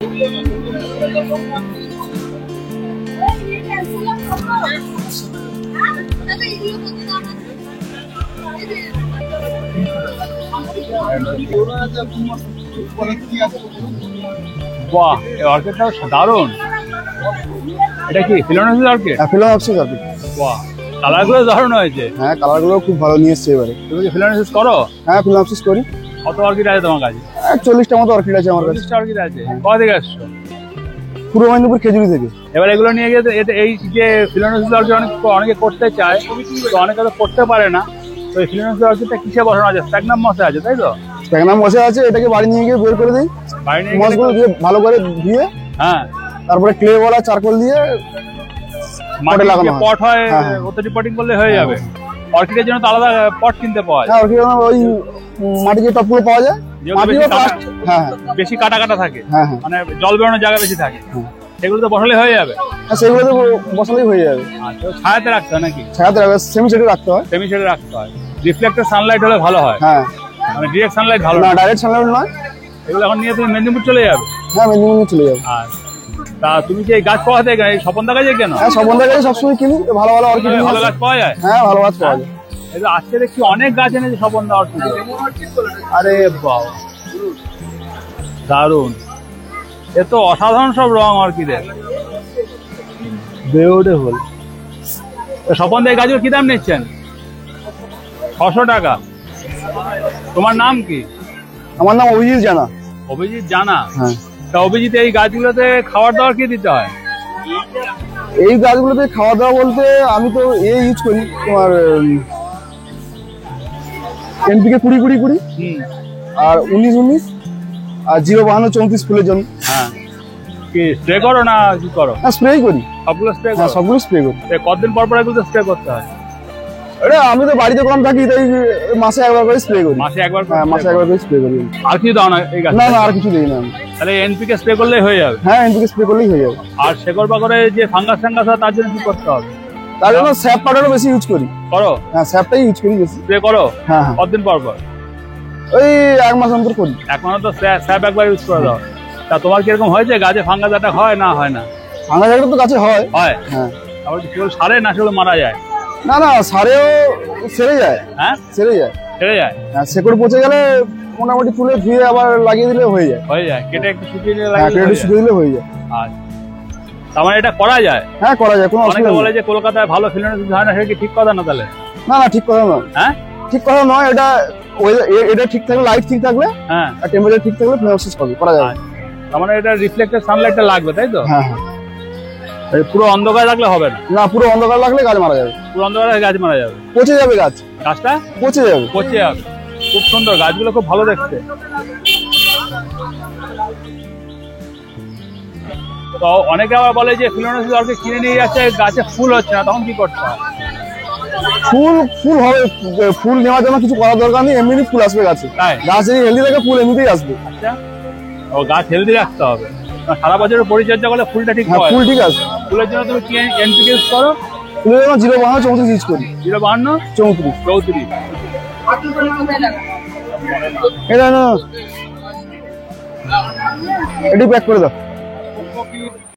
বাহ, এই অর্কিডটা দারুণ। এটা কি ফিলোনোসিস অর্কিড? হ্যাঁ, ফিলোনোসিস অর্কিড। বাহ, কালারগুলো দারুণ হয়েছে। হ্যাঁ, কালারগুলো খুব ভালো নিয়ে এসছে এবারে। তুমি কি ফিলোনোসিস করো? হ্যাঁ, ফিলোনোসিস করি। কত অর্কিড আছে তোমার কাছে? 40টা মতো অর্কিড আছে আমার কাছে। 40টা অর্কিড আছে। কোথা থেকে আসছো? পূর্ব মেদিনীপুর খেজুরি থেকে। এবার এগুলো নিয়ে গিয়ে এই যে ফিলোনোসিস অর্কিড অনেকে করতে চায়, তো অনেকে তো করতে পারে না। তো এই ফিলোনোসিস অর্কিডটা কিসে বসানো আছে? স্প্যাগনাম মশে আছে, তাই তো? স্প্যাগনাম মশে আছে, এটাকে বাড়ি নিয়ে গিয়ে বের করে দিই। বাড়ি নিয়ে মশগুলো দিয়ে ভালো করে ধুয়ে, হ্যাঁ, তারপরে ক্লে ওয়ালা চারকোল দিয়ে মাটি লাগানো পট হয়, ওতে রিপোর্টিং করলে হয়ে যাবে। অর্কিডের জন্য তো আলাদা পট কিনতে পাওয়া যায়। হ্যাঁ, অর্কিড ওই মাটি যে টপগুলো পাওয়া যায়, হ্যাঁ বেশি কাটা কাটা থাকে, হ্যাঁ হ্যাঁ, মানে জল বেরোনোর জায়গা বেশি থাকে, সেগুলো তো বসালে হয়ে যাবে। হ্যাঁ, সেগুলো তো বসালেই হয়ে যাবে। আচ্ছা, ছায়াতে রাখতে হয় নাকি? ছায়াতে রাখতে, সেমি শেডে রাখতে হয়। সেমি শেডে রাখতে হয়। রিফ্লেক্টেড সানলাইট হলে ভালো হয়। হ্যাঁ, মানে ডিরেক্ট সানলাইট ভালো না, ডাইরেক্ট সানলাইট নয়। এগুলো এখন নিয়ে তুমি মেদিনীপুর চলে যাবে? হ্যাঁ, মেদিনীপুর চলে যাবে। আর তা তুমি কি এই গাছ পাওয়া যায়? এই স্বপনদা গাছে কেন? হ্যাঁ, স্বপনদা গাছে সবসময় কিনি, ভালো ভালো অর্কিড ভালো গাছ পাওয়া যায়। হ্যাঁ, ভালো গাছ পাওয়া যায়। এই আজকে দেখছি অনেক গাছ এনেছে স্বপনদা অর্কিড। আরে বাবা, দারুণ। এ তো অসাধারণ সব রং অর্কিডের, বিউটিফুল। স্বপনদা এই গাছগুলো কি দাম নিচ্ছেন? 600 টাকা। তোমার নাম কি? আমার নাম অভিজিৎ জানা। অভিজিৎ জানা? হ্যাঁ। তা অভিজিৎ, এই গাছগুলোতে খাবার দাবার কি দিতে হয়? এই গাছগুলোতে খাওয়া দাওয়া বলতে আমি তো ইউজ করি, তোমার NPK 20-20-20 আর 19-19 আর 0-52-34 ফুলের জন্য। হ্যাঁ, কি স্প্রে করো না কি করো? হ্যাঁ, স্প্রে করি। সবগুলো স্প্রে করো? হ্যাঁ, সবগুলো স্প্রে করি। কতদিন পর পর এগুলো স্প্রে করতে হয়? এটা আমি তো বাড়িতে কম থাকি, তাই মাসে একবার করে স্প্রে করি। মাসে একবার? হ্যাঁ, মাসে একবার করে স্প্রে করি। আর কিছু দাও না এই গাছে? না না, আর কিছু দিই না আমি। তাহলে NPK স্প্রে করলেই হয়ে যাবে? হ্যাঁ, NPK স্প্রে করলেই হয়ে যাবে। আর শেকড় বাকড়ে যে ফাঙ্গাস হয় তার জন্য কি করতে হবে? তার জন্য স্যাপ পাউডারও বেশি ইউজ করি। করো? হ্যাঁ, স্যাপটাই ইউজ করি বেশি। স্প্রে করো? হ্যাঁ হ্যাঁ। কতদিন পর পর? ওই 1 মাস অন্তর করি। এখনো তো স্যাপ একবার ইউজ করে দাও। তা তোমার কিরকম হয়েছে গাছে ফাঙ্গাস অ্যাটাক হয় না হয় না? ফাঙ্গাস অ্যাটাক তো গাছে হয়। হয়? হ্যাঁ। আবার সেগুলো সারে না সেগুলো মারা যায়? না না, সারেও সেরে যায়। হ্যাঁ, সেরে যায়। সেরে যায়? হ্যাঁ, শেকড় পচে গেলে মোটামুটি তুলে ধুয়ে আবার লাগিয়ে দিলে হয়ে যায়। হয়ে যায়, কেটে একটু শুকিয়ে দিলে হ্যাঁ, কেটে শুকিয়ে দিলে হয়ে যায়। আচ্ছা, তার মানে এটা করা যায়? হ্যাঁ, করা যায়, কোনো অনেকে অসুবিধা বলে নেই। যে কলকাতায় ভালো ফিলোনোসিস হয় না, সেটা কি ঠিক কথা না তাহলে? না না, ঠিক কথা নয়। হ্যাঁ, ঠিক কথা নয়। এটা এটা ঠিক থাকলে, লাইট ঠিক থাকলে হ্যাঁ, আর টেম্পারেচার ঠিক থাকলে ফিলোনোসিস হবে, করা যাবে। তার মানে এটা রিফ্লেক্টেড সানলাইটটা লাগবে, তাই তো? হ্যাঁ হ্যাঁ। এই পুরো অন্ধকার রাখলে হবে না? না, পুরো অন্ধকার লাগলে গাছ মারা যাবে। পুরো অন্ধকারে গাছ মারা যাবে? পচে যাবে গাছ। গাছটা পচে যাবে। পচে যাবে। খুব সুন্দর, গাছগুলো খুব ভালো দেখতে। তো অনেকে আবার বলে যে ফিলোনোসিস অর্কিড কিনে নিয়ে যাচ্ছে, গাছে ফুল হচ্ছে না, তখন কি করতে হয়? ফুল হবে, ফুল নেওয়ার জন্য কিছু করার দরকার নেই, এমনি ফুল আসবে গাছে। তাই? গাছ যদি হেলদি থাকে ফুল এমনিতেই আসবে। আচ্ছা, ও গাছ হেলদি রাখতে হবে, সারা বছরের পরিচর্যা করলে ফুলটা ঠিক হ্যাঁ, হয়। ফুল ঠিক আছে। ফুলের জন্য তুমি কি NPK ইউজ করো? ফুলের জন্য 0-52-34 ইউজ করি। 0-52-34? এটা না, এটি প্যাক করে দাও।